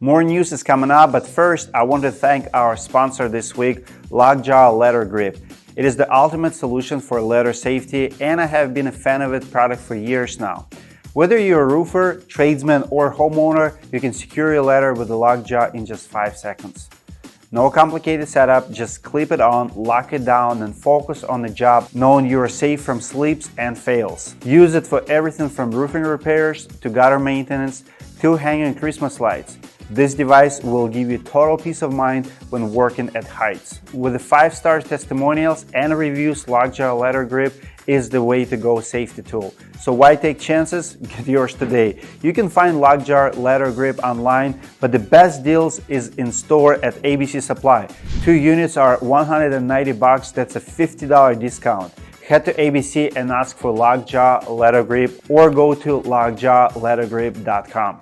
More news is coming up, but first I want to thank our sponsor this week, Lockjaw Letter Grip. It is the ultimate solution for letter safety, and I have been a fan of its product for years now. Whether you're a roofer, tradesman, or homeowner, you can secure your letter with the Lockjaw in just 5 seconds. No complicated setup, just clip it on, lock it down, and focus on the job, knowing you are safe from slips and fails. Use it for everything from roofing repairs to gutter maintenance to hanging Christmas lights. This device will give you total peace of mind when working at heights. With the 5-star testimonials and reviews, Lockjaw Letter Grip is the way to go safety tool. So why take chances? Get yours today. You can find Lockjaw Letter Grip online, but the best deals is in store at ABC Supply. 2 units are $190, that's a $50 discount. Head to ABC and ask for Lockjaw Letter Grip or go to lockjawlettergrip.com.